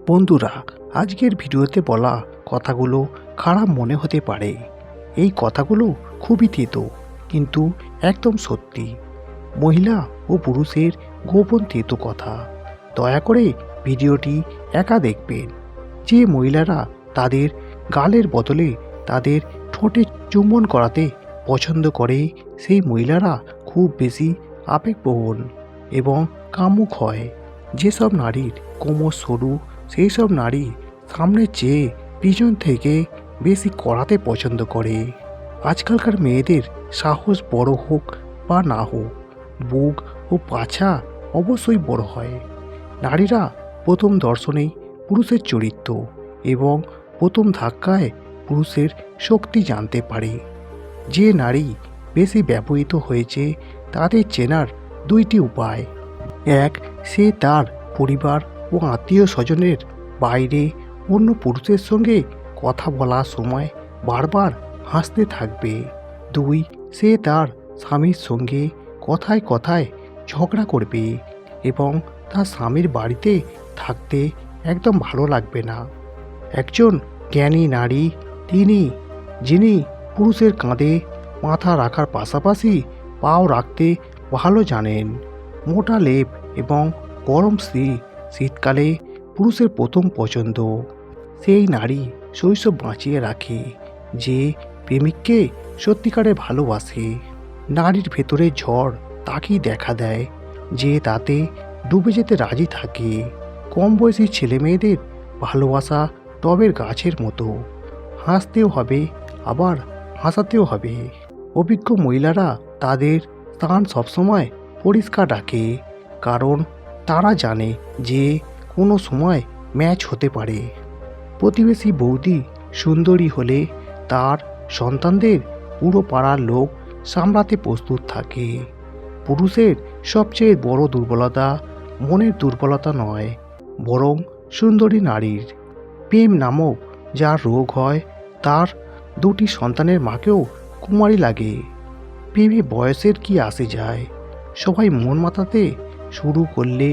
বন্ধুরা, আজকের ভিডিওতে বলা কথাগুলো খারাপ মনে হতে পারে। এই কথাগুলো খুবই তেতো, কিন্তু একদম সত্যি। মহিলা ও পুরুষের গোপন তেতো কথা। দয়া করে ভিডিওটি একা দেখবেন। যে মহিলারা তাদের গালের বদলে তাদের ঠোঁটে চুম্বন করাতে পছন্দ করে, সেই মহিলারা খুব বেশি আবেগপ্রবণ এবং কামুক হয়। যেসব নারীর কোমর সরু, সেই সব নারী সামনের চেয়ে পিছন থেকে বেশি করাতে পছন্দ করে। আজকালকার মেয়েদের সাহস বড় হোক বা না হোক, বুক ও পাছা অবশ্যই বড় হয়। নারীরা প্রথম দর্শনেই পুরুষের চরিত্র এবং প্রথম ধাক্কায় পুরুষের শক্তি জানতে পারে। যে নারী বেশি ব্যবহৃত হয়েছে তাদের চেনার দুইটি উপায়। এক, সে তার পরিবার ও আত্মীয় স্বজনের বাইরে অন্য পুরুষের সঙ্গে কথা বলার সময় বারবার হাসতে থাকবে। দুই, সে তার স্বামীর সঙ্গে কথায় কথায় ঝগড়া করবে এবং তার স্বামীর বাড়িতে থাকতে একদম ভালো লাগবে না। একজন জ্ঞানী নারী তিনি, যিনি পুরুষের কাঁধে মাথা রাখার পাশাপাশি পাও রাখতে ভালো জানেন। মোটা লেপ এবং গরম শীতকালে পুরুষের প্রথম পছন্দ। সেই নারী শৈশব বাঁচিয়ে রাখে, যে প্রেমিককে সত্যিকারে ভালোবাসে। নারীর ভেতরে ঝড় তাকেই দেখা দেয়, যে তাতে ডুবে যেতে রাজি থাকে। কম বয়সী ছেলে মেয়েদের ভালোবাসা টবের গাছের মতো, হাসতেও হবে আবার হাসাতেও হবে। অভিজ্ঞ মহিলারা তাদের স্থান সবসময় পরিষ্কার রাখে, কারণ তারা জানে যে কোনো সময় ম্যাচ হতে পারে। প্রতিবেশী বৌদি সুন্দরী হলে তার সন্তানদের পুরো পাড়ার লোক সামলাতে প্রস্তুত থাকে। পুরুষের সবচেয়ে বড় দুর্বলতা মনের দুর্বলতা নয়, বরং সুন্দরী নারীর প্রেম নামক যার রোগ হয়, তার দুটি সন্তানের মাকেও কুমারী লাগে। প্রেমে বয়সের কি আসে যায়, সবাই মন মাতাতে শুরু করলে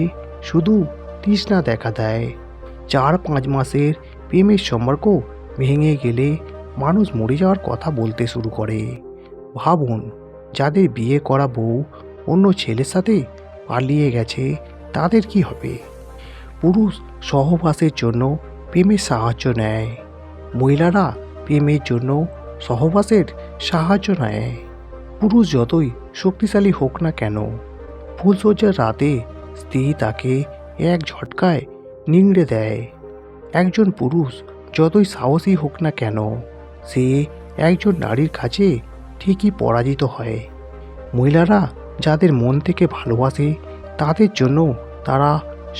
শুধু তৃষ্ণা দেখা দেয়। 4-5 মাসের প্রেমের সম্পর্ক ভেঙে গেলে মানুষ মরে যাওয়ার কথা বলতে শুরু করে। ভাবুন, যাদের বিয়ে করা বউ অন্য ছেলের সাথে পালিয়ে গেছে, তাদের কি হবে? পুরুষ সহবাসের জন্য প্রেমের সাহায্য নেয়, মহিলারা প্রেমের জন্য সহবাসের সাহায্য নেয়। পুরুষ যতই শক্তিশালী হোক না কেন, ফুলশয্যার রাতে স্ত্রী তাকে এক ঝটকায় নিংড়ে দেয়। একজন পুরুষ যতই সাহসী হোক না কেন, সে একজন নারীর কাছে ঠিকই পরাজিত হয়। মহিলারা যাদের মন থেকে ভালোবাসে, তাদের জন্য তারা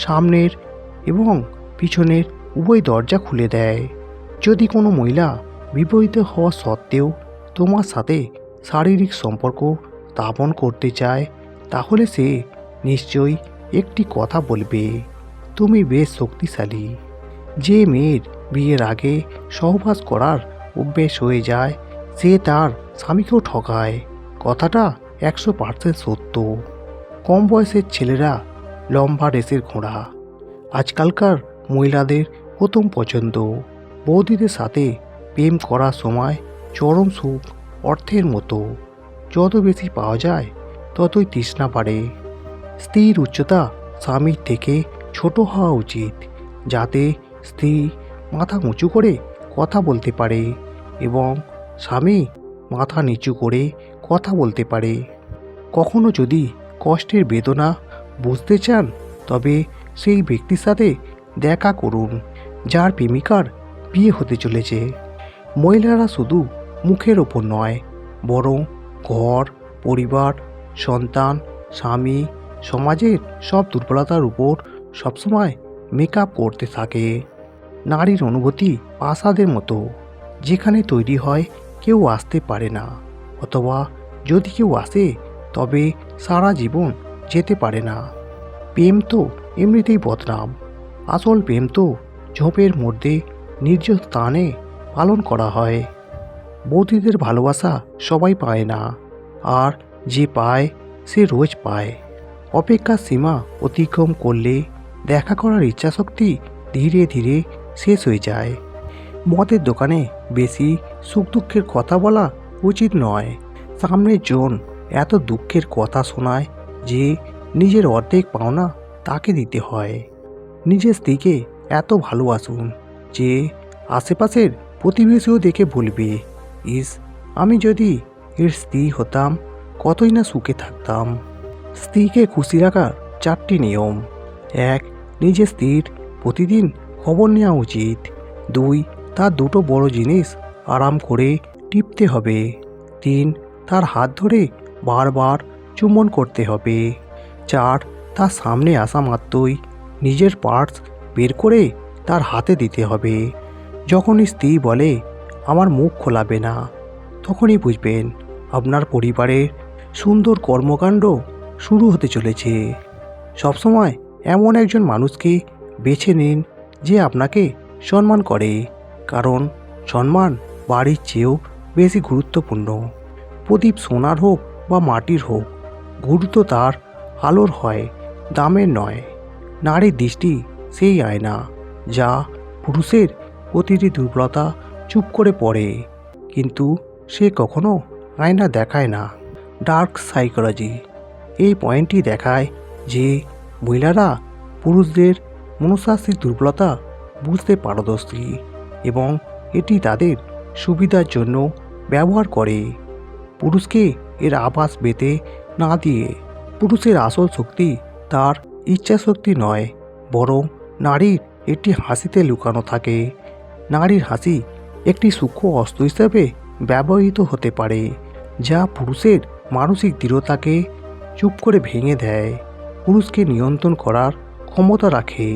সামনের এবং পিছনের উভয় দরজা খুলে দেয়। যদি কোনো মহিলা বিবাহিত হওয়া সত্ত্বেও তোমার সাথে শারীরিক সম্পর্ক স্থাপন করতে চায়, তাহলে সে নিশ্চয়ই একটি কথা বলবে, তুমি বেশ শক্তিশালী। যে মেয়ের বিয়ের আগে সহবাস করার অভ্যেস হয়ে যায়, সে তার স্বামীকেও ঠকায়। কথাটা 100% সত্য। কম বয়সের ছেলেরা লম্বা রেসের ঘোড়া। আজকালকার মহিলাদের প্রথম পছন্দ। বৌদিদের সাথে প্রেম করার সময় চরম সুখ অর্থের মতো। যত বেশি পাওয়া যায়, ততই তৃষ্ণা বাড়ে। স্ত্রীর উচ্চতা স্বামীর থেকে ছোট হওয়া উচিত, যাতে স্ত্রী মাথা উঁচু করে কথা বলতে পারে এবং স্বামী মাথা নিচু করে কথা বলতে পারে। কখনো যদি কষ্টের বেদনা বুঝতে চান, তবে সেই ব্যক্তির সাথে দেখা করুন যার প্রেমিকার বিয়ে হতে চলেছে। মহিলারা শুধু মুখের ওপর নয়, বরং ঘর, পরিবার, সন্তান, স্বামী, সমাজের সব দুর্বলতার উপর সবসময় মেকআপ করতে থাকে। নারীর অনুভূতি প্রাসাদের মতো, যেখানে তৈরি হয় কেউ আসতে পারে না, অথবা যদি কেউ আসে তবে সারা জীবন যেতে পারে না। প্রেম তো এমনিতেই বদনাম, আসল প্রেম তো ঝোপের মধ্যে নির্জন স্থানে পালন করা হয়। বৌদিদের ভালোবাসা সবাই পায় না, আর যে পায় সে রোজ পায়। অপেক্ষার সীমা অতিক্রম করলে দেখা করার ইচ্ছাশক্তি ধীরে ধীরে শেষ হয়ে যায়। মদের দোকানে বেশি সুখ দুঃখের কথা বলা উচিত নয়। সামনের জন এত দুঃখের কথা শোনায় যে নিজের অর্ধেক পাওনা তাকে দিতে হয়। নিজের স্ত্রীকে এত ভালোবাসুন যে আশেপাশের প্রতিবেশীও দেখে বলবে, ইস, আমি যদি এর স্ত্রী হতাম কতই না সুখে থাকতাম। স্ত্রীকে খুশি রাখার 4টি নিয়ম। 1. নিজের স্ত্রীর প্রতিদিন খবর নেওয়া উচিত। 2. তার দুটো বড় জিনিস আরাম করে টিপতে হবে। 3. তার হাত ধরে বারবার চুম্বন করতে হবে। 4. তার সামনে আসা মাত্রই নিজের পার্স বের করে তার হাতে দিতে হবে। যখন স্ত্রী বলে আমার মুখ খোলাবে না, তখনই বুঝবেন আপনার পরিবারের সুন্দর কর্মকাণ্ড শুরু হতে চলেছে। সবসময় এমন একজন মানুষকে বেছে নিন যে আপনাকে সম্মান করে, কারণ সম্মান বাড়ির চেয়েও বেশি গুরুত্বপূর্ণ। প্রদীপ সোনার হোক বা মাটির হোক, গুরুত্ব তার আলোর হয়, দামের নয়। নারীর দৃষ্টি সেই আয়না যা পুরুষের প্রতিটি দুর্বলতা চুপ করে পড়ে, কিন্তু সে কখনো আয়না দেখায় না। ডার্ক সাইকোলজি এই পয়েন্টটি দেখায় যে মহিলারা পুরুষদের মনস্তাত্ত্বিক দুর্বলতা বুঝতে পারদর্শী এবং এটি তাদের সুবিধার জন্য ব্যবহার করে। পুরুষকে এর আভাস পেতে না দিয়ে, পুরুষের আসল শক্তি তার ইচ্ছাশক্তি নয়, বরং নারীর একটি হাসিতে লুকানো থাকে। নারীর হাসি একটি সূক্ষ্ম অস্ত্র হিসাবে ব্যবহৃত হতে পারে, যা পুরুষের মানসিক দৃঢ়তাকে চুপ করে ভেঙে দেয়, পুরুষকে নিয়ন্ত্রণ করার ক্ষমতা রাখে।